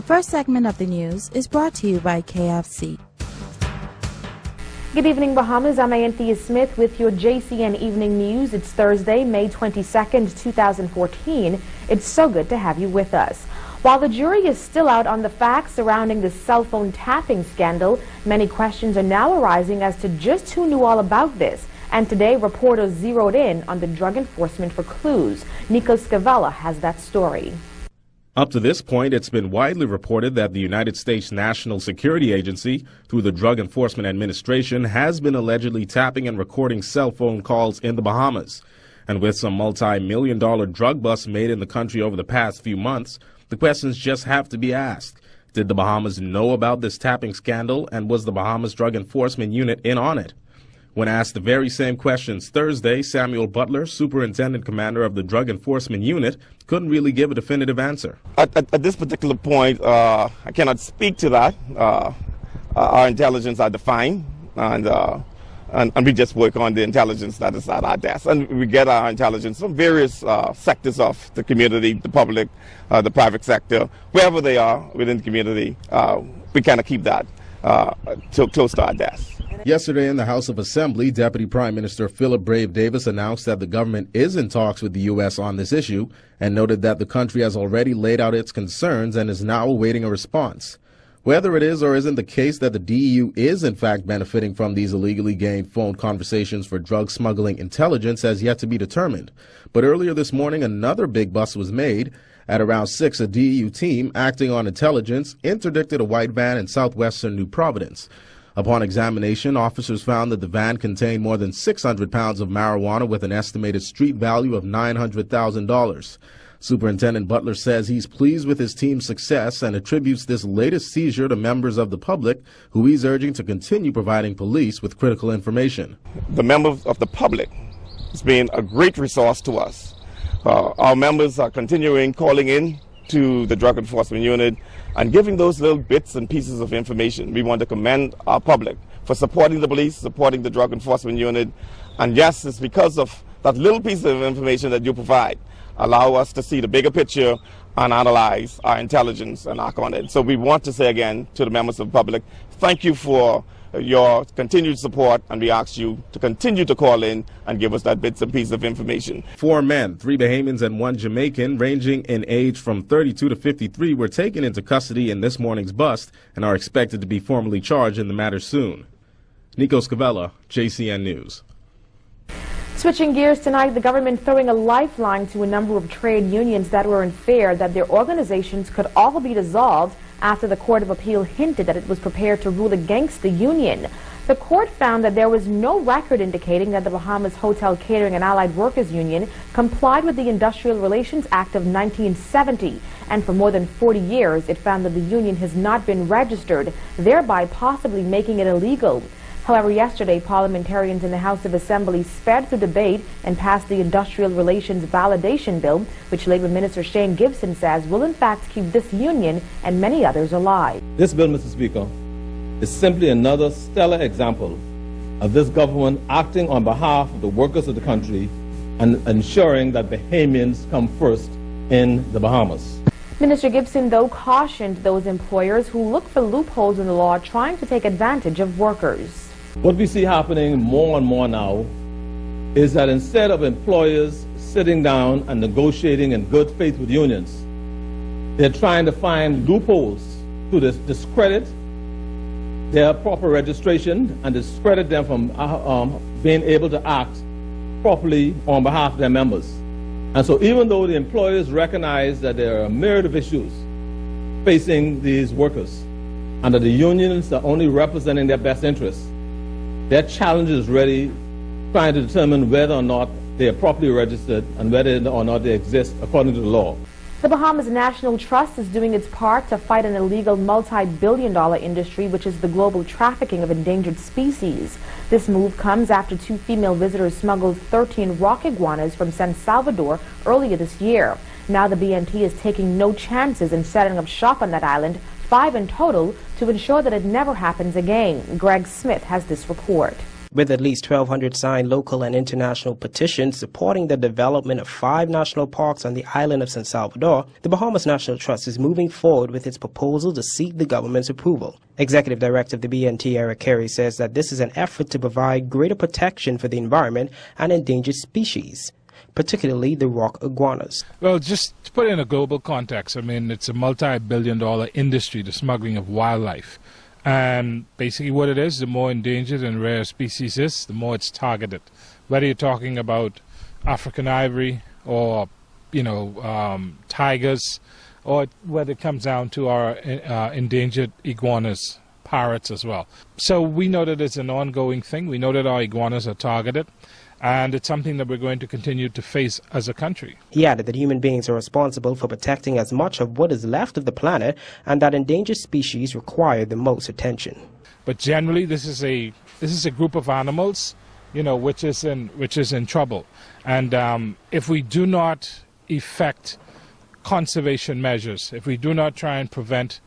first segment of the news is brought to you by KFC. Good evening, Bahamas. I'm Anthea Smith with your JCN Evening News. It's Thursday, May 22nd, 2014. It's so good to have you with us. While the jury is still out on the facts surrounding the cell phone tapping scandal, many questions are now arising as to just who knew all about this. And today, reporters zeroed in on the Drug Enforcement for clues. Nico Scavella has that story. Up to this point, it's been widely reported that the United States National Security Agency, through the Drug Enforcement Administration, has been allegedly tapping and recording cell phone calls in the Bahamas. And with some multi-million-dollar drug busts made in the country over the past few months, the questions just have to be asked. Did the Bahamas know about this tapping scandal, and was the Bahamas Drug Enforcement Unit in on it? When asked the very same questions Thursday, Samuel Butler, Superintendent Commander of the Drug Enforcement Unit, couldn't really give a definitive answer. At this particular point, I cannot speak to that. Our intelligence are defined, and we just work on the intelligence that is at our desk. And we get our intelligence from various sectors of the community, the public, the private sector, wherever they are within the community. We kind of keep that close to our desk. Yesterday in the House of Assembly, Deputy Prime Minister Philip Brave Davis announced that the government is in talks with the U.S. on this issue and noted that the country has already laid out its concerns and is now awaiting a response. Whether it is or isn't the case that the DEU is in fact benefiting from these illegally gained phone conversations for drug smuggling intelligence has yet to be determined. But earlier this morning, another big bust was made. At around 6, a DEU team acting on intelligence interdicted a white van in southwestern New Providence. Upon examination, officers found that the van contained more than 600 pounds of marijuana with an estimated street value of $900,000. Superintendent Butler says he's pleased with his team's success and attributes this latest seizure to members of the public, who he's urging to continue providing police with critical information. The members of the public has been a great resource to us. Our members are continuing calling in to the Drug Enforcement Unit and giving those little bits and pieces of information. We want to commend our public for supporting the police, supporting the Drug Enforcement Unit. And yes, it's because of that little piece of information that you provide, allow us to see the bigger picture and analyze our intelligence and act on it. So we want to say again to the members of the public, thank you for your continued support, and we ask you to continue to call in and give us that bits and pieces of information. 4 men, 3 Bahamians and 1 Jamaican, ranging in age from 32 to 53, were taken into custody in this morning's bust and are expected to be formally charged in the matter soon. Nico Scavella, JCN News. Switching gears tonight, the government throwing a lifeline to a number of trade unions that were unfair that their organizations could all be dissolved after the Court of Appeal hinted that it was prepared to rule against the union. The court found that there was no record indicating that the Bahamas Hotel Catering and Allied Workers Union complied with the Industrial Relations Act of 1970, and for more than 40 years it found that the union has not been registered, thereby possibly making it illegal. However, yesterday, parliamentarians in the House of Assembly sped through debate and passed the Industrial Relations Validation Bill, which Labor Minister Shane Gibson says will in fact keep this union and many others alive. This bill, Mr. Speaker, is simply another stellar example of this government acting on behalf of the workers of the country and ensuring that Bahamians come first in the Bahamas. Minister Gibson, though, cautioned those employers who look for loopholes in the law trying to take advantage of workers. What we see happening more and more now is that instead of employers sitting down and negotiating in good faith with unions, they're trying to find loopholes to discredit their proper registration and discredit them from being able to act properly on behalf of their members. And so even though the employers recognize that there are a myriad of issues facing these workers and that the unions are only representing their best interests, their challenge is really trying to determine whether or not they are properly registered and whether or not they exist according to the law. The Bahamas National Trust is doing its part to fight an illegal multi-billion-dollar industry, which is the global trafficking of endangered species. This move comes after 2 female visitors smuggled 13 rock iguanas from San Salvador earlier this year. Now the BNT is taking no chances in setting up shop on that island, 5 in total, to ensure that it never happens again. Greg Smith has this report. With at least 1,200 signed local and international petitions supporting the development of 5 national parks on the island of San Salvador, the Bahamas National Trust is moving forward with its proposal to seek the government's approval. Executive Director of the BNT, Eric Carey, says that this is an effort to provide greater protection for the environment and endangered species, particularly the rock iguanas. Well, just to put it in a global context, I mean, it's a multi-billion-dollar industry, the smuggling of wildlife. And basically what it is, the more endangered and rare a species is, the more it's targeted. Whether you're talking about African ivory or, tigers, or whether it comes down to our endangered iguanas, parrots as well. So we know that it's an ongoing thing. We know that our iguanas are targeted. And it's something that we're going to continue to face as a country. He added that human beings are responsible for protecting as much of what is left of the planet and that endangered species require the most attention. But generally, this is a group of animals, which is in trouble. And if we do not effect conservation measures, if we do not try and prevent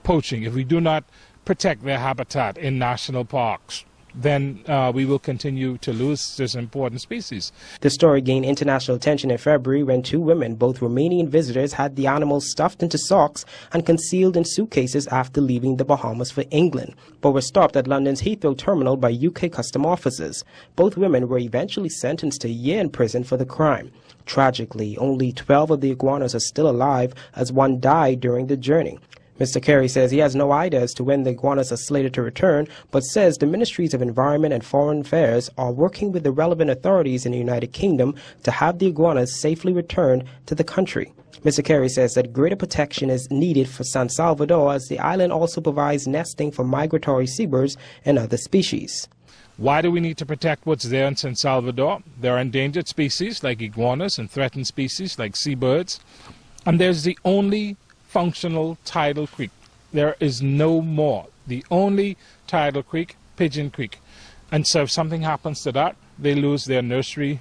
poaching, if we do not protect their habitat in national parks, then we will continue to lose this important species. The story gained international attention in February when 2 women, both Romanian visitors, had the animals stuffed into socks and concealed in suitcases after leaving the Bahamas for England, but were stopped at London's Heathrow terminal by UK custom officers. Both women were eventually sentenced to a year in prison for the crime. Tragically, only 12 of the iguanas are still alive, as one died during the journey. Mr. Carey says he has no idea as to when the iguanas are slated to return, but says the Ministries of Environment and Foreign Affairs are working with the relevant authorities in the United Kingdom to have the iguanas safely returned to the country. Mr. Carey says that greater protection is needed for San Salvador, as the island also provides nesting for migratory seabirds and other species. Why do we need to protect what's there in San Salvador? There are endangered species like iguanas and threatened species like seabirds, and there's the only functional tidal creek. There is no more. The only tidal creek, Pigeon Creek. And so if something happens to that, they lose their nursery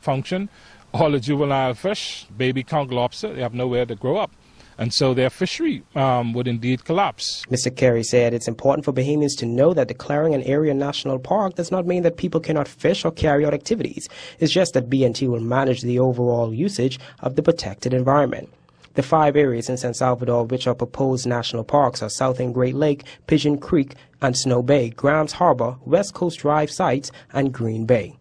function. All the juvenile fish, baby conch lobster, they have nowhere to grow up. And so their fishery would indeed collapse. Mr. Carey said it's important for Bahamians to know that declaring an area national park does not mean that people cannot fish or carry out activities. It's just that BNT will manage the overall usage of the protected environment. The 5 areas in San Salvador which are proposed national parks are South End Great Lake, Pigeon Creek and Snow Bay, Grams Harbor, West Coast Drive sites, and Green Bay.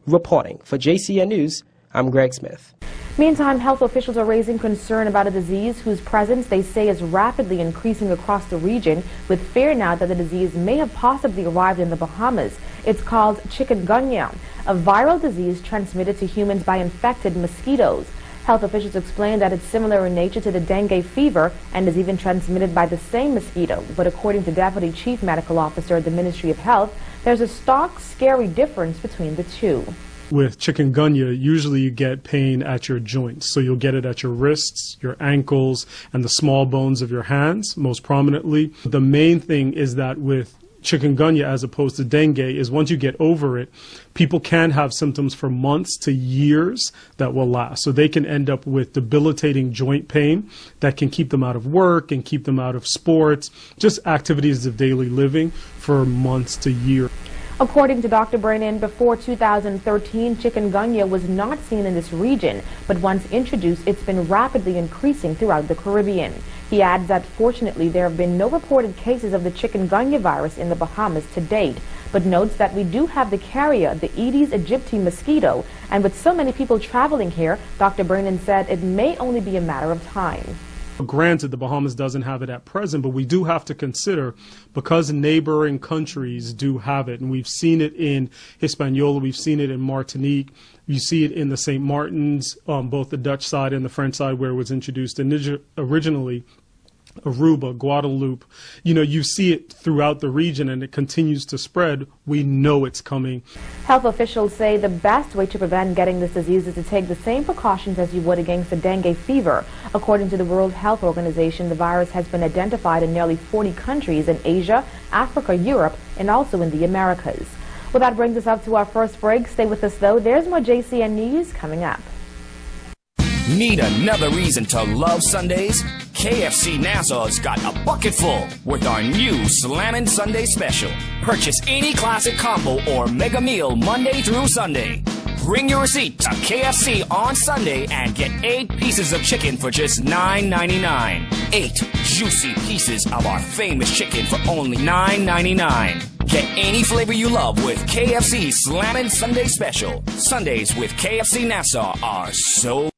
Reporting for JCN News, I'm Greg Smith. Meantime, health officials are raising concern about a disease whose presence they say is rapidly increasing across the region, with fear now that the disease may have possibly arrived in the Bahamas. It's called chikungunya, a viral disease transmitted to humans by infected mosquitoes. Health officials explain that it's similar in nature to the dengue fever and is even transmitted by the same mosquito. But according to Deputy Chief Medical Officer at the Ministry of Health, there's a stark, scary difference between the two. With chikungunya, usually you get pain at your joints. So you'll get it at your wrists, your ankles, and the small bones of your hands, most prominently. The main thing is that with chikungunya, as opposed to dengue, is once you get over it, people can have symptoms for months to years that will last. So they can end up with debilitating joint pain that can keep them out of work and keep them out of sports, just activities of daily living for months to years. According to Dr. Brennan, before 2013, chikungunya was not seen in this region, but once introduced, it's been rapidly increasing throughout the Caribbean. He adds that fortunately there have been no reported cases of the chikungunya virus in the Bahamas to date, but notes that we do have the carrier, the Aedes aegypti mosquito, and with so many people traveling here, Dr. Brennan said it may only be a matter of time. Granted, the Bahamas doesn't have it at present, but we do have to consider, because neighboring countries do have it, and we've seen it in Hispaniola, we've seen it in Martinique, you see it in the St. Martins, both the Dutch side and the French side where it was introduced originally, Aruba, Guadeloupe, you see it throughout the region and it continues to spread. We know it's coming. Health officials say the best way to prevent getting this disease is to take the same precautions as you would against the dengue fever. According to the World Health Organization, the virus has been identified in nearly 40 countries in Asia, Africa, Europe, and also in the Americas. Well, that brings us up to our first break. Stay with us, though. There's more JCN News coming up. Need another reason to love Sundays? KFC Nassau's got a bucket full with our new Slammin' Sunday special. Purchase any classic combo or mega meal Monday through Sunday. Bring your receipt to KFC on Sunday and get 8 pieces of chicken for just $9.99. 8 juicy pieces of our famous chicken for only $9.99. Get any flavor you love with KFC Slammin' Sunday Special. Sundays with KFC Nassau are so.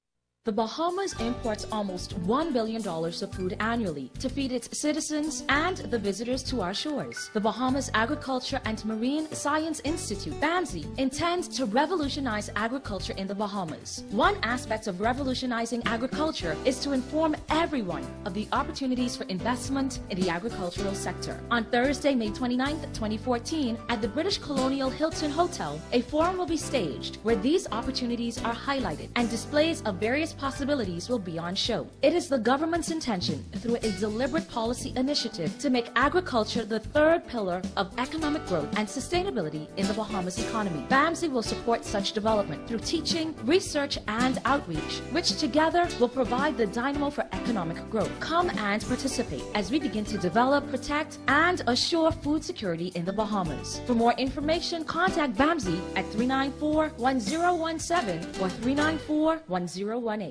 The Bahamas imports almost $1 billion of food annually to feed its citizens and the visitors to our shores. The Bahamas Agriculture and Marine Science Institute, BAMSI, intends to revolutionize agriculture in the Bahamas. One aspect of revolutionizing agriculture is to inform everyone of the opportunities for investment in the agricultural sector. On Thursday, May 29, 2014, at the British Colonial Hilton Hotel, a forum will be staged where these opportunities are highlighted and displays of various possibilities will be on show. It is the government's intention, through a deliberate policy initiative, to make agriculture the third pillar of economic growth and sustainability in the Bahamas economy. BAMSI will support such development through teaching, research, and outreach, which together will provide the dynamo for economic growth. Come and participate as we begin to develop, protect, and assure food security in the Bahamas. For more information, contact BAMSI at 394-1017 or 394-1018.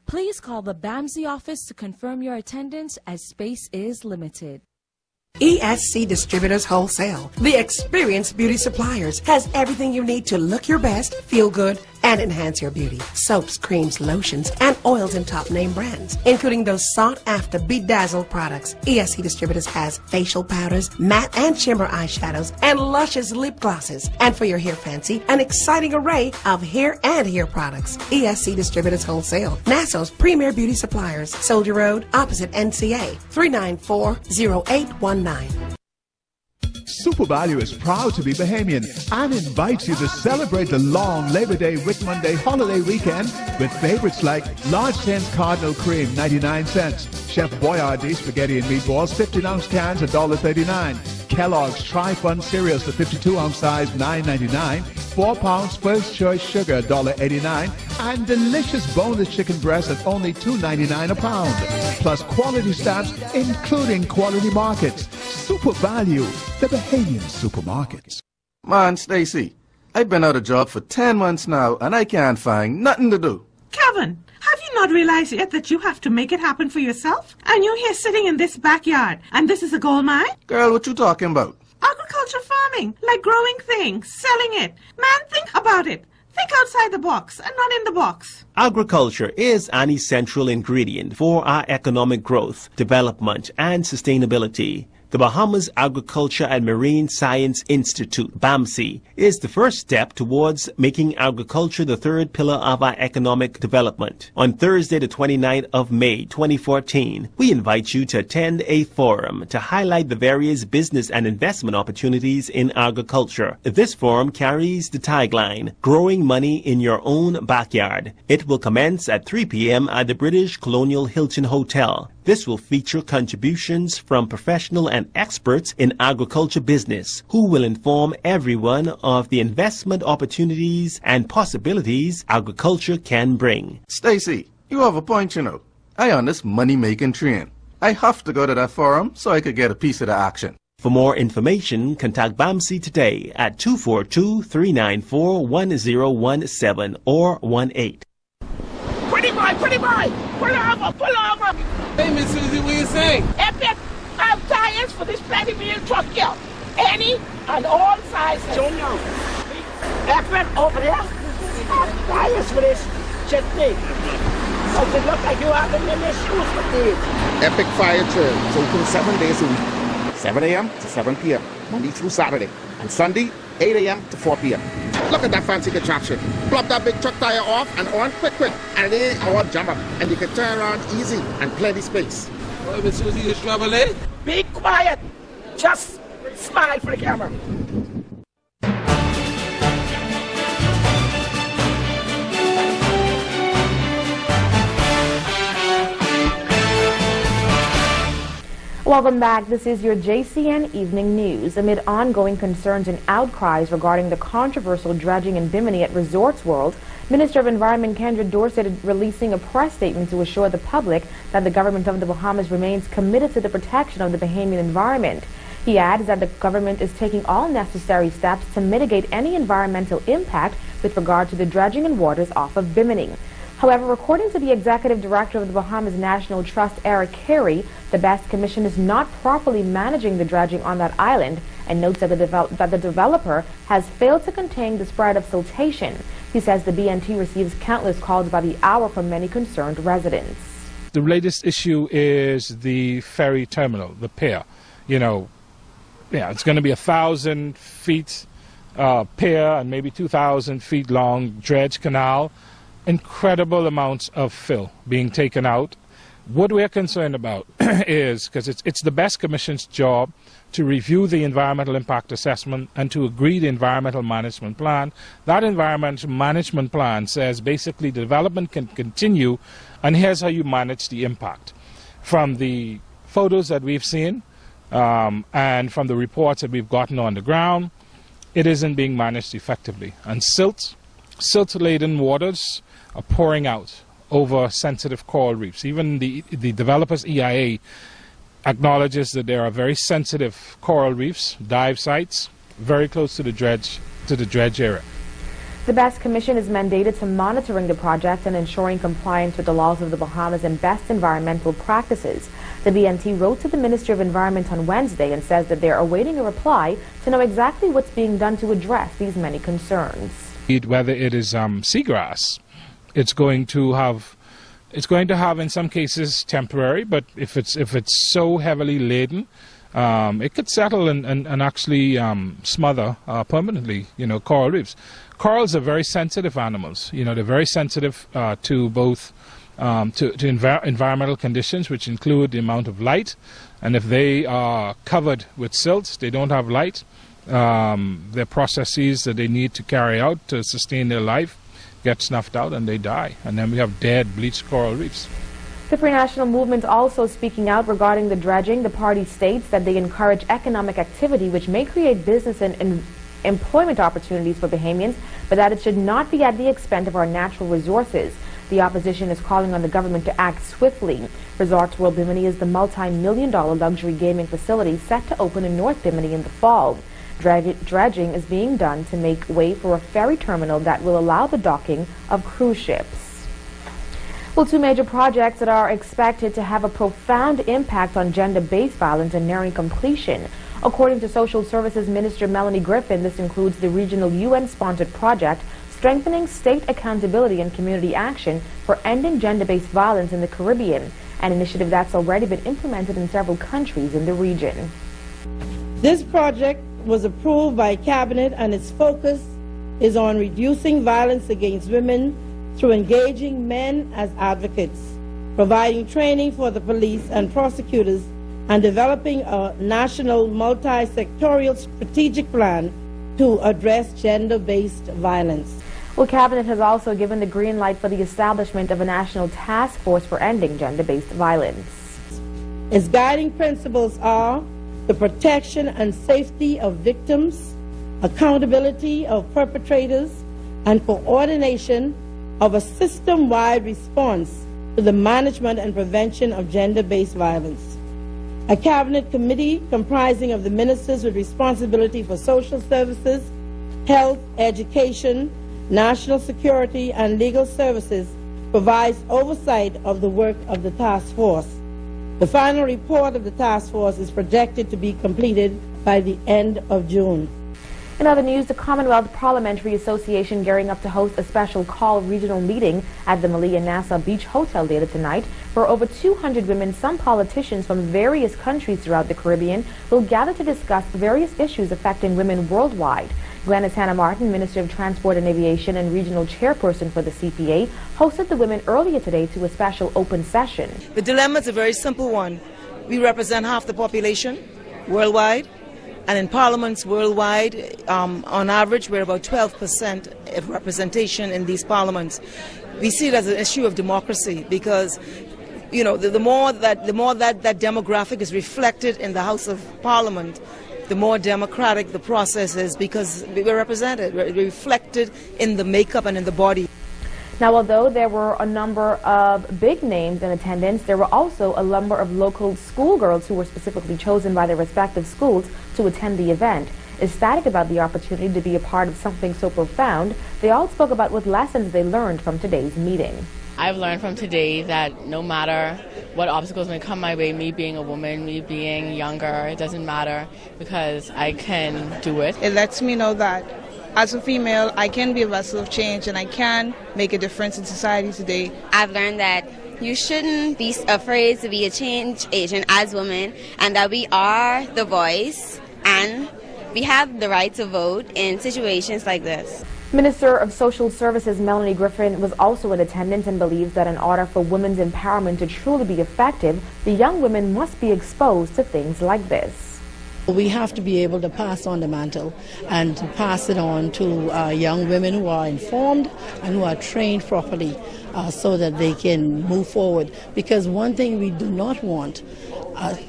Please call the BAMSI office to confirm your attendance as space is limited. ESC Distributors Wholesale, the experienced beauty suppliers, has everything you need to look your best, feel good, and enhance your beauty. Soaps, creams, lotions, and oils in top name brands, including those sought-after bedazzled products. ESC Distributors has facial powders, matte and shimmer eyeshadows, and luscious lip glosses. And for your hair fancy, an exciting array of hair and hair products. ESC Distributors Wholesale, Nassau's premier beauty suppliers. Soldier Road, opposite NCA, 394-0819. Super Value is proud to be Bahamian and invites you to celebrate the long Labor Day Whit Monday holiday weekend with favorites like Large Tins Cardinal Cream, 99 cents. Chef Boyardee Spaghetti and Meatballs, 15-ounce cans, $1.39. Kellogg's Tri-Fun Cereals, the 52-ounce size, $9.99. 4 pounds First Choice Sugar, $1.89. And delicious boneless chicken breast at only $2.99 a pound. Plus quality stamps, including quality markets. Super Value, the Bahamian supermarkets. Man, Stacy, I've been out of job for 10 months now, and I can't find nothing to do. Kevin, have you not realized yet that you have to make it happen for yourself? And you're here sitting in this backyard, and this is a gold mine? Girl, what you talking about? Agriculture farming, like growing things, selling it. Man, think about it. Think outside the box and not in the box. Agriculture is an essential ingredient for our economic growth, development, and sustainability. The Bahamas Agriculture and Marine Science Institute, BAMSI, is the first step towards making agriculture the third pillar of our economic development. On Thursday, the 29th of May, 2014, we invite you to attend a forum to highlight the various business and investment opportunities in agriculture. This forum carries the tagline, Growing Money in Your Own Backyard. It will commence at 3 p.m. at the British Colonial Hilton Hotel. This will feature contributions from professional and experts in agriculture business who will inform everyone of the investment opportunities and possibilities agriculture can bring. Stacy, you have a point, you know. I on this money-making train. I have to go to that forum so I could get a piece of the action. For more information, contact BAMSI today at 242-394-1017 or 18. Pretty boy, pull over. Hey, Miss Susie, what you saying? Epic, I have tires for this bloody wheel truck here. Any and all sizes. Junior. Epic, over there. I have tires for this chutney. Does it look like you have them in your shoes for these? Epic Fire Trail is open 7 days a week. 7 a.m. to 7 p.m. Monday through Saturday. And Sunday, 8 a.m. to 4 p.m. Look at that fancy contraption. Plop that big truck tire off and on quick. And it ain't our jumper. And you can turn around easy and plenty space. Well, Miss Susie, you traveling? Be quiet. Just smile for the camera. Welcome back. This is your JCN Evening News. Amid ongoing concerns and outcries regarding the controversial dredging in Bimini at Resorts World, Minister of Environment Kendra Dorsett is releasing a press statement to assure the public that the government of the Bahamas remains committed to the protection of the Bahamian environment. He adds that the government is taking all necessary steps to mitigate any environmental impact with regard to the dredging in waters off of Bimini. However, according to the Executive Director of the Bahamas National Trust, Eric Carey, the Best Commission is not properly managing the dredging on that island and notes that the developer has failed to contain the spread of siltation. He says the BNT receives countless calls by the hour from many concerned residents. The latest issue is the ferry terminal, the pier. It's going to be 1,000 feet pier and maybe 2,000 feet long dredge canal. Incredible amounts of fill being taken out. What we're concerned about is, because it's the Best Commission's job to review the environmental impact assessment and to agree the environmental management plan. That environmental management plan says basically the development can continue, and here's how you manage the impact. From the photos that we've seen and from the reports that we've gotten on the ground, it isn't being managed effectively. And silt-laden waters are pouring out over sensitive coral reefs. Even the developer's EIA acknowledges that there are very sensitive coral reefs, dive sites, very close to the dredge area. The Best Commission is mandated to monitoring the project and ensuring compliance with the laws of the Bahamas and best environmental practices. The BNT wrote to the Ministry of Environment on Wednesday and says that they are awaiting a reply to know exactly what's being done to address these many concerns. Whether it is seagrass, it's going to have in some cases temporary, but if it's so heavily laden, it could settle and actually smother permanently, coral reefs. Corals are very sensitive animals. They're very sensitive to both to environmental conditions, which include the amount of light, and if they are covered with silt, they don't have light. Their processes that they need to carry out to sustain their life get snuffed out and they die, and then we have dead bleached coral reefs. The Free National Movement also speaking out regarding the dredging. The party states that they encourage economic activity which may create business and employment opportunities for Bahamians, but that it should not be at the expense of our natural resources. The opposition is calling on the government to act swiftly. Resorts World Bimini is the multi-million-dollar luxury gaming facility set to open in North Bimini in the fall. Dredging is being done to make way for a ferry terminal that will allow the docking of cruise ships. Well, two major projects that are expected to have a profound impact on gender-based violence are nearing completion. According to Social Services Minister Melanie Griffin, this includes the regional UN-sponsored project Strengthening State Accountability and Community Action for Ending Gender-Based Violence in the Caribbean, an initiative that's already been implemented in several countries in the region. This project was approved by Cabinet, and its focus is on reducing violence against women through engaging men as advocates, providing training for the police and prosecutors, and developing a national multi-sectorial strategic plan to address gender-based violence. Well, Cabinet has also given the green light for the establishment of a national task force for ending gender-based violence. Its guiding principles are the protection and safety of victims, accountability of perpetrators, and coordination of a system-wide response to the management and prevention of gender-based violence. A cabinet committee comprising of the ministers with responsibility for social services, health, education, national security, and legal services provides oversight of the work of the task force. The final report of the task force is projected to be completed by the end of June. In other news, the Commonwealth Parliamentary Association gearing up to host a special call regional meeting at the Malia Nassau Beach Hotel later tonight, where over 200 women, some politicians from various countries throughout the Caribbean, will gather to discuss various issues affecting women worldwide. Glenys Hannah Martin, Minister of Transport and Aviation and Regional Chairperson for the CPA, hosted the women earlier today to a special open session. The dilemma is a very simple one. We represent half the population worldwide, and in parliaments worldwide, on average, we're about 12% of representation in these parliaments. We see it as an issue of democracy because you know, the more that demographic is reflected in the House of Parliament, the more democratic the process is, because we're represented, we're reflected in the makeup and in the body. Now, although there were a number of big names in attendance, there were also a number of local schoolgirls who were specifically chosen by their respective schools to attend the event. Ecstatic about the opportunity to be a part of something so profound, they all spoke about what lessons they learned from today's meeting. I've learned from today that no matter what obstacles may come my way, me being a woman, me being younger, it doesn't matter, because I can do it. It lets me know that as a female, I can be a vessel of change and I can make a difference in society today. I've learned that you shouldn't be afraid to be a change agent as women, and that we are the voice and we have the right to vote in situations like this. Minister of Social Services Melanie Griffin was also in attendance and believes that in order for women's empowerment to truly be effective, the young women must be exposed to things like this. We have to be able to pass on the mantle and to pass it on to young women who are informed and who are trained properly so that they can move forward. Because one thing we do not want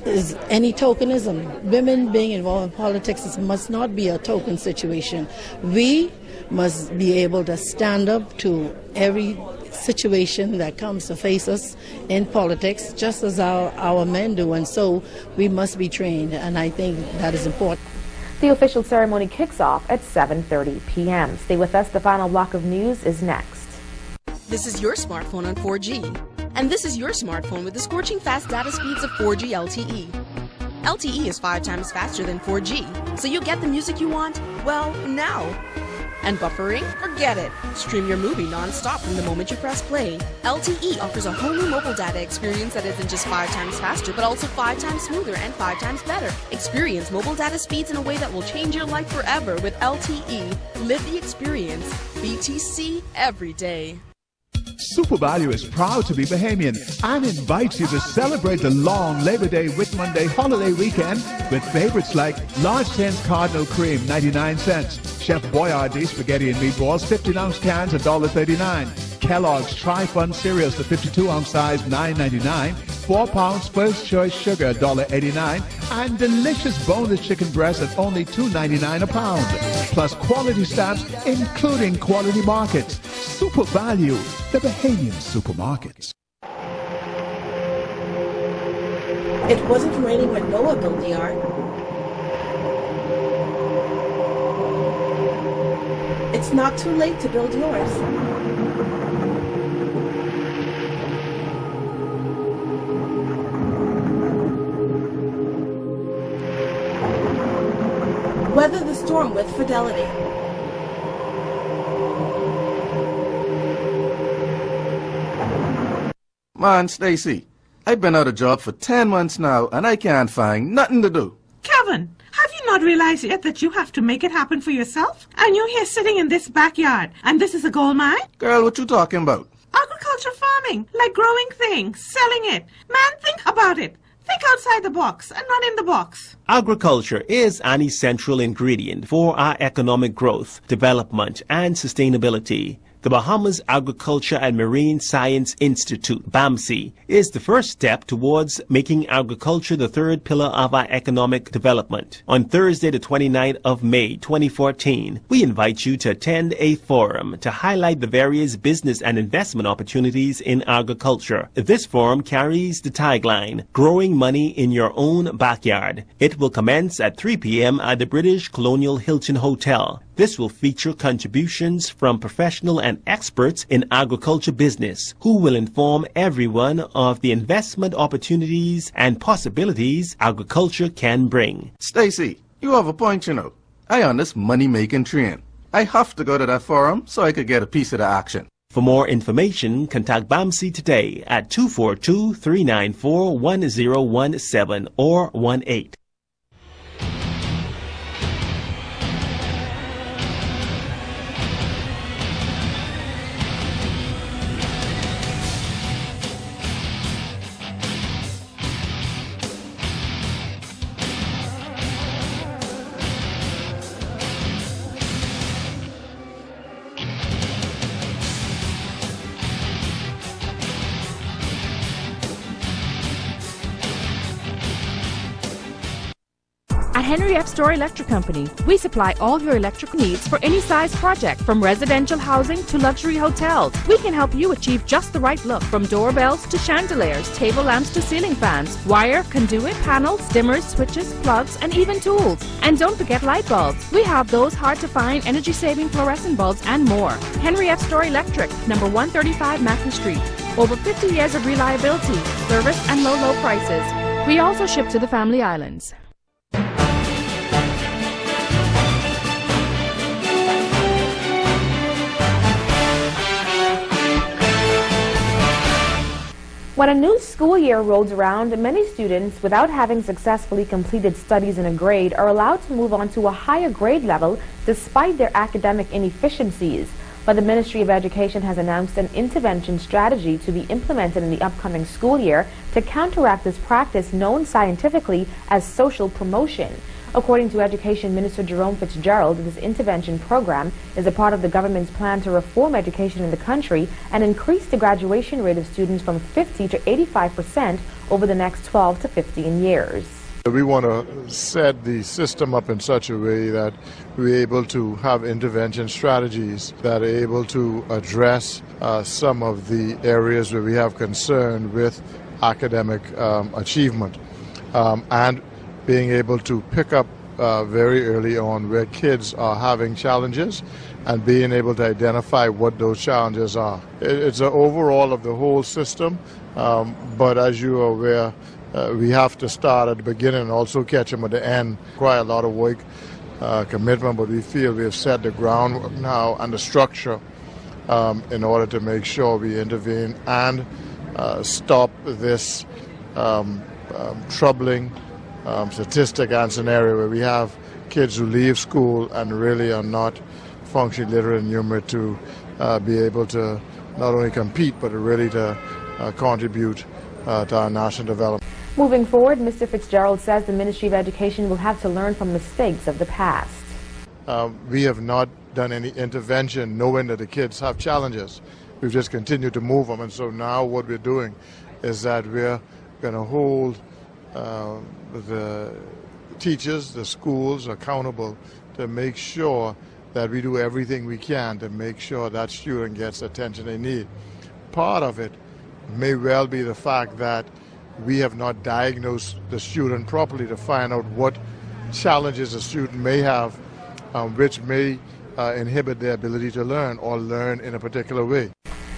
is any tokenism. Women being involved in politics must not be a token situation. We must be able to stand up to every situation that comes to face us in politics, just as our men do, and so we must be trained, and I think that is important. The official ceremony kicks off at 7:30 p.m. Stay with us, the final block of news is next. This is your smartphone on 4G, and this is your smartphone with the scorching fast data speeds of 4G LTE. LTE is 5 times faster than 4G, so you get the music you want, well, now. And buffering? Forget it. Stream your movie non-stop from the moment you press play. LTE offers a whole new mobile data experience that isn't just 5 times faster, but also 5 times smoother and 5 times better. Experience mobile data speeds in a way that will change your life forever with LTE. Live the experience. BTC every day. Super Value is proud to be Bahamian and invites you to celebrate the long Labor Day Whit-Monday holiday weekend with favorites like Large Tins Cardinal Cream, 99 cents. Chef Boyardee Spaghetti and Meatballs, 15-ounce cans, $1.39. Kellogg's Tri-Fun cereals, the 52-ounce size, $9.99. 4 pounds First Choice Sugar, $1.89. And delicious boneless chicken breast at only $2.99 a pound. Plus quality stamps, including Quality Markets. Super Value, the Bahamian supermarkets. It wasn't raining when Noah built the ark. It's not too late to build yours. Weather the storm with Fidelity. Man, Stacy, I've been out of job for 10 months now, and I can't find nothing to do. Kevin, have you not realized yet that you have to make it happen for yourself? And you're here sitting in this backyard, and this is a gold mine? Girl, what you talking about? Agriculture farming, like growing things, selling it. Man, think about it. Think outside the box and not in the box. Agriculture is an essential ingredient for our economic growth, development, and sustainability. The Bahamas Agriculture and Marine Science Institute, BAMSI, is the first step towards making agriculture the third pillar of our economic development. On Thursday, the 29th of May, 2014, we invite you to attend a forum to highlight the various business and investment opportunities in agriculture. This forum carries the tagline, Growing Money in Your Own Backyard. It will commence at 3 p.m. at the British Colonial Hilton Hotel. This will feature contributions from professional and experts in agriculture business who will inform everyone of the investment opportunities and possibilities agriculture can bring. Stacy, you have a point, you know. I on this money-making train. I have to go to that forum so I could get a piece of the action. For more information, contact BAMSI today at 242-394-1017 or 18. Henry F. Store Electric Company. We supply all your electrical needs for any size project, from residential housing to luxury hotels. We can help you achieve just the right look, from doorbells to chandeliers, table lamps to ceiling fans, wire, conduit, panels, dimmers, switches, plugs, and even tools. And don't forget light bulbs. We have those hard-to-find energy-saving fluorescent bulbs and more. Henry F. Store Electric, number 135 Macklin Street. Over 50 years of reliability, service, and low prices. We also ship to the Family Islands. When a new school year rolls around, many students, without having successfully completed studies in a grade, are allowed to move on to a higher grade level despite their academic inefficiencies. But the Ministry of Education has announced an intervention strategy to be implemented in the upcoming school year to counteract this practice known scientifically as social promotion. According to Education Minister Jerome Fitzgerald, this intervention program is a part of the government's plan to reform education in the country and increase the graduation rate of students from 50 to 85% over the next 12 to 15 years. We want to set the system up in such a way that we're able to have intervention strategies that are able to address some of the areas where we have concern with academic achievement, and being able to pick up very early on where kids are having challenges and being able to identify what those challenges are. It's an overall of the whole system, but as you are aware, we have to start at the beginning and also catch them at the end. Quite a lot of work, commitment, but we feel we have set the groundwork now and the structure in order to make sure we intervene and stop this troubling statistic and scenario where we have kids who leave school and really are not functionally literate and numerate to be able to not only compete but really to contribute to our national development. Moving forward, Mr. Fitzgerald says the Ministry of Education will have to learn from mistakes of the past. We have not done any intervention knowing that the kids have challenges. We've just continued to move them, and so now what we're doing is that we're going to hold the teachers, the schools accountable to make sure that we do everything we can to make sure that student gets the attention they need. Part of it may well be the fact that we have not diagnosed the student properly to find out what challenges a student may have, which may inhibit their ability to learn or learn in a particular way.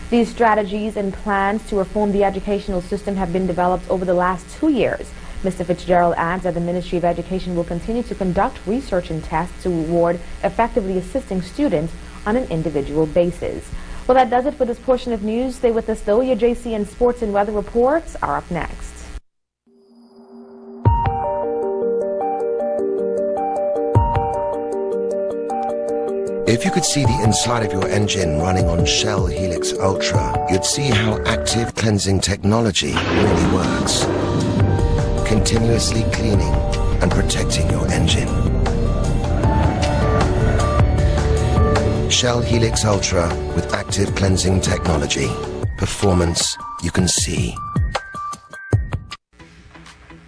These strategies and plans to reform the educational system have been developed over the last 2 years. Mr. Fitzgerald adds that the Ministry of Education will continue to conduct research and tests toward effectively assisting students on an individual basis. Well, that does it for this portion of news. Stay with us, though. Your JCN Sports and Weather reports are up next. If you could see the inside of your engine running on Shell Helix Ultra, you'd see how active cleansing technology really works. Continuously cleaning and protecting your engine. Shell Helix Ultra with active cleansing technology. Performance you can see.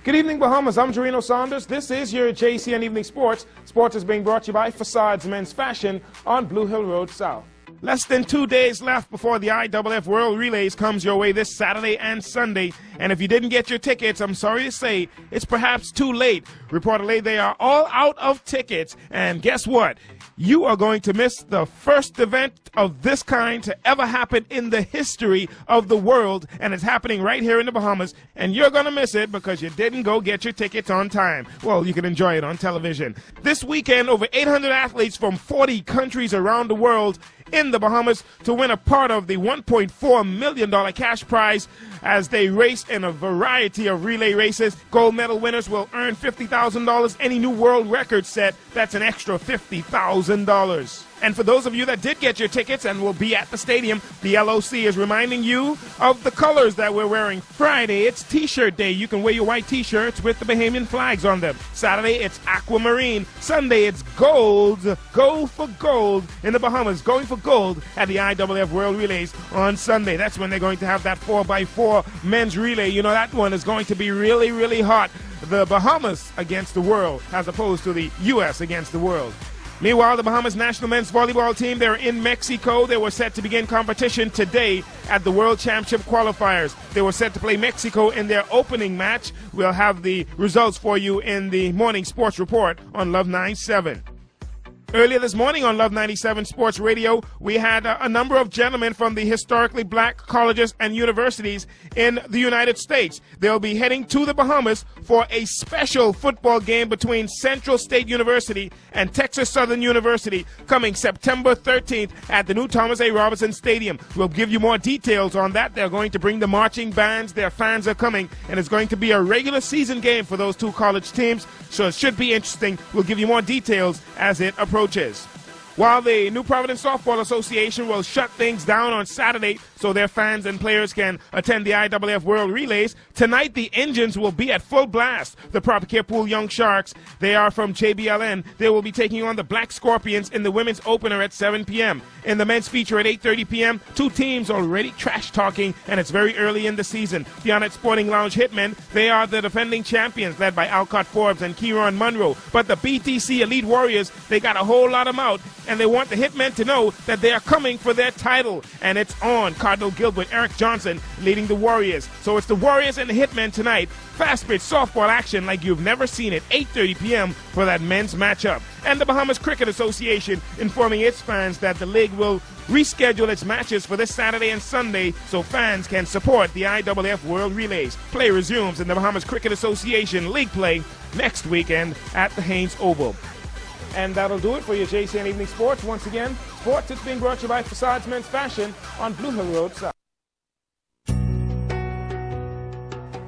Good evening, Bahamas. I'm Jorino Saunders. This is your JCN Evening Sports. Sports is being brought to you by Facades Men's Fashion on Blue Hill Road South. Less than 2 days left before the IAAF World Relays comes your way this Saturday and Sunday. And if you didn't get your tickets, I'm sorry to say, it's perhaps too late. Reportedly, they are all out of tickets. And guess what? You are going to miss the first event of this kind to ever happen in the history of the world, and it's happening right here in the Bahamas, and you're going to miss it because you didn't go get your tickets on time. Well, you can enjoy it on television. This weekend, over 800 athletes from 40 countries around the world in the Bahamas to win a part of the $1.4 million cash prize as they race in a variety of relay races. Gold medal winners will earn $50,000. Any new world record set, that's an extra $50,000. And for those of you that did get your tickets and will be at the stadium, the LOC is reminding you of the colors that we're wearing. Friday, it's T-shirt day. You can wear your white T-shirts with the Bahamian flags on them. Saturday, it's aquamarine. Sunday, it's gold. Go for gold in the Bahamas. Going for gold at the IAAF World Relays on Sunday. That's when they're going to have that 4x4 men's relay. You know, that one is going to be really, really hot. the Bahamas against the world as opposed to the U.S. against the world. Meanwhile, the Bahamas national men's volleyball team, they're in Mexico. They were set to begin competition today at the World Championship qualifiers. They were set to play Mexico in their opening match. We'll have the results for you in the morning sports report on Love 97. Earlier this morning on Love 97 Sports Radio, we had a number of gentlemen from the historically black colleges and universities in the United States. They'll be heading to the Bahamas for a special football game between Central State University and Texas Southern University coming September 13th at the new Thomas A. Robinson Stadium. We'll give you more details on that. They're going to bring the marching bands. Their fans are coming, and it's going to be a regular season game for those two college teams, so it should be interesting. We'll give you more details as it approaches. While the New Providence Softball Association will shut things down on Saturday so their fans and players can attend the IAAF World Relays, tonight the engines will be at full blast. The Propicare Pool Young Sharks, they are from JBLN. They will be taking on the Black Scorpions in the women's opener at 7 p.m. In the men's feature at 8:30 p.m., two teams already trash-talking, and it's very early in the season. The Honest Sporting Lounge Hitmen, they are the defending champions led by Alcott Forbes and Kieron Monroe. But the BTC Elite Warriors, they got a whole lot of them out, and they want the Hitmen to know that they are coming for their title. And it's on. Cardinal Gilbert, Eric Johnson leading the Warriors. So it's the Warriors and the Hitmen tonight. Fast-pitch softball action like you've never seen it, 8:30 p.m. for that men's matchup. And the Bahamas Cricket Association informing its fans that the league will reschedule its matches for this Saturday and Sunday so fans can support the IAAF World Relays. Play resumes in the Bahamas Cricket Association league play next weekend at the Haynes Oval. And that'll do it for your JCN Evening Sports. Once again, sports is being brought to you by Facades Men's Fashion on Blue Hill Road South.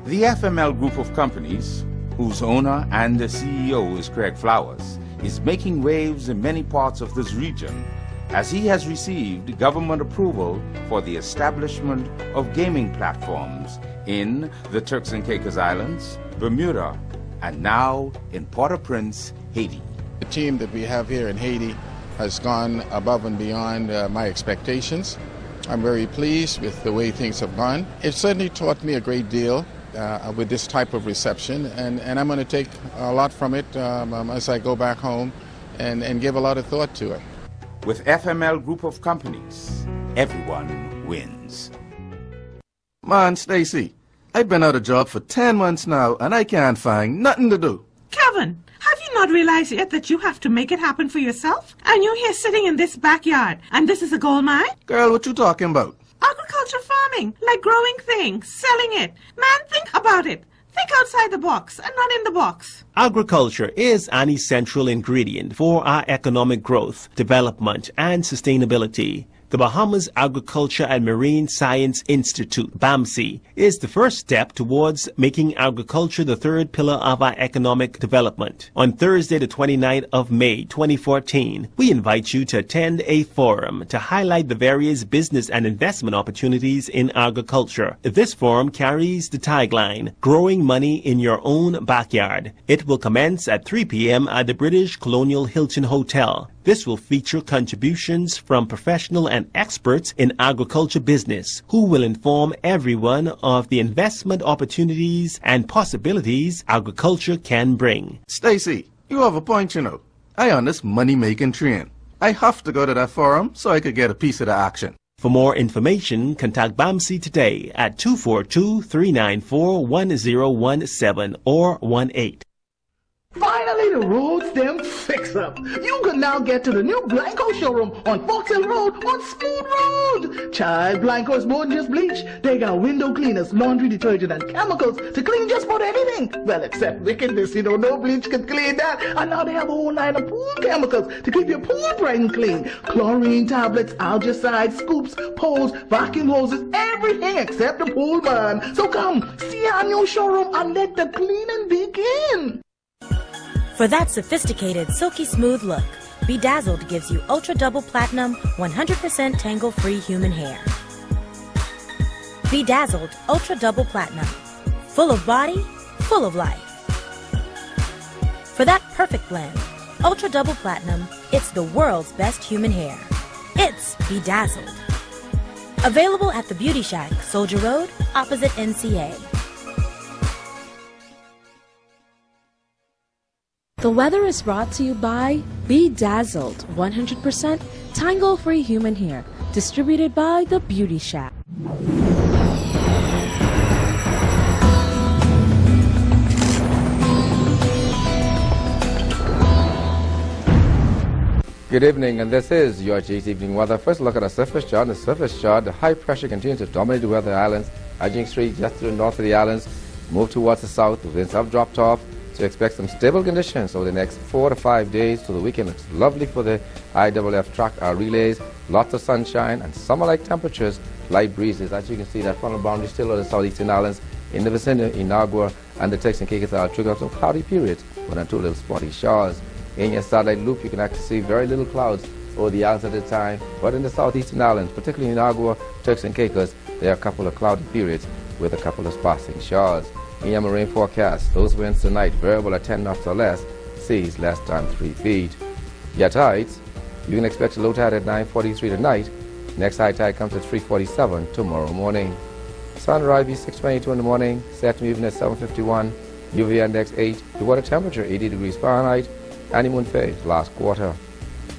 The FML Group of companies, whose owner and the CEO is Craig Flowers, is making waves in many parts of this region as he has received government approval for the establishment of gaming platforms in the Turks and Caicos Islands, Bermuda, and now in Port-au-Prince, Haiti. The team that we have here in Haiti has gone above and beyond my expectations. I'm very pleased with the way things have gone. It certainly taught me a great deal with this type of reception, and I'm going to take a lot from it as I go back home and give a lot of thought to it. With FML Group of companies, everyone wins. Man, Stacy, I've been out of job for 10 months now, and I can't find nothing to do. Kevin, have you not realized yet that you have to make it happen for yourself? And you're here sitting in this backyard, and this is a gold mine? Girl, what you talking about? Agriculture farming, like growing things, selling it. Man, think about it. Think outside the box and not in the box. Agriculture is an essential ingredient for our economic growth, development, and sustainability. The Bahamas Agriculture and Marine Science Institute, BAMSI, is the first step towards making agriculture the third pillar of our economic development. On Thursday, the 29th of May, 2014, we invite you to attend a forum to highlight the various business and investment opportunities in agriculture. This forum carries the tagline, Growing Money in Your Own Backyard. It will commence at 3 p.m. at the British Colonial Hilton Hotel. This will feature contributions from professional and experts in agriculture business who will inform everyone of the investment opportunities and possibilities agriculture can bring. Stacy, you have a point, you know. I on this money-making train. I have to go to that forum so I could get a piece of the action. For more information, contact BAMSI today at 242-394-1017 or 18. Finally, the roads them fix up. You can now get to the new Blanco showroom on Fox Hill Road on Speed Road. Child, Blanco's more than just bleach. They got window cleaners, laundry detergent, and chemicals to clean just about anything. Well, except wickedness, you know, no bleach can clean that. And now they have a whole line of pool chemicals to keep your pool bright and clean. Chlorine tablets, algicide, scoops, poles, vacuum hoses, everything except the pool man. So come, see our new showroom and let the cleaning begin. For that sophisticated, silky smooth look, Bedazzled gives you Ultra Double Platinum 100% tangle-free human hair. Bedazzled Ultra Double Platinum. Full of body, full of life. For that perfect blend, Ultra Double Platinum, it's the world's best human hair. It's Bedazzled. Available at the Beauty Shack, Soldier Road, opposite NCA. The weather is brought to you by Bedazzled 100% tangle-free human hair, distributed by The Beauty Shack. Good evening, and this is your JCN Evening Weather. First look at a surface chart. The surface chart, the high pressure continues to dominate the weather islands. Edging straight just to the north of the islands, move towards the south. The winds have dropped off, so expect some stable conditions over the next 4 to 5 days to the weekend. It's lovely for the IWF track relays. Lots of sunshine and summer-like temperatures, light breezes. As you can see, that frontal boundary still on the southeastern islands in the vicinity, Inagua and the Turks and Caicos are trigger some cloudy periods, one or two little spotty showers. In your satellite loop, you can actually see very little clouds over the islands at the time, but in the southeastern islands, particularly in Inagua, Turks and Caicos, there are a couple of cloudy periods with a couple of passing showers. In your marine forecast, those winds tonight variable at 10 knots or less, seas less than 3 feet. Your tides, you can expect a low tide at 9:43 tonight. Next high tide comes at 3:47 tomorrow morning. Sunrise be 6:22 in the morning, set moving at 7:51, UV index 8, the water temperature 80 degrees Fahrenheit, honeymoon phase last quarter.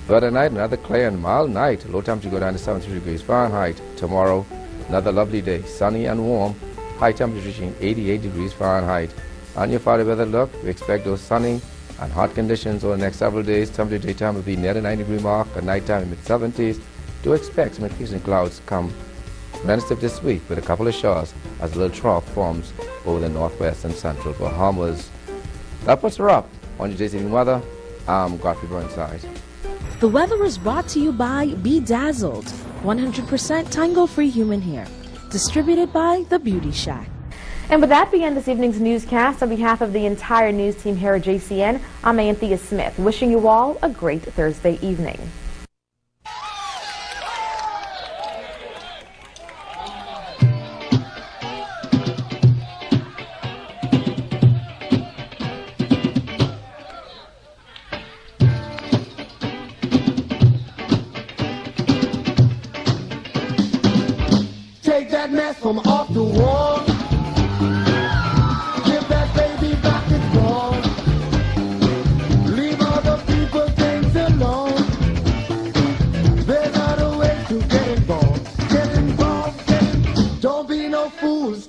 For the night, another clear and mild night, low temperature go down to 73 degrees Fahrenheit. Tomorrow, another lovely day, sunny and warm, high temperature reaching 88 degrees Fahrenheit. On your Friday weather look, we expect those sunny and hot conditions over the next several days. Temperature daytime will be near the 90-degree mark, at nighttime in mid-70s. Do expect some increasing clouds come Wednesday this week with a couple of showers as a little trough forms over the northwest and central Bahamas. That puts her up on your JCN Evening Weather. I'm Godfrey Burnside. The weather is brought to you by Bedazzled 100% tangle-free human hair, distributed by The Beauty Shack. And with that, we end this evening's newscast. On behalf of the entire news team here at JCN, I'm Anthea Smith, wishing you all a great Thursday evening. Take that mess from off the wall. Give that baby back its ball. Leave other people things alone. There's other ways to get involved. Get involved, don't be no fools.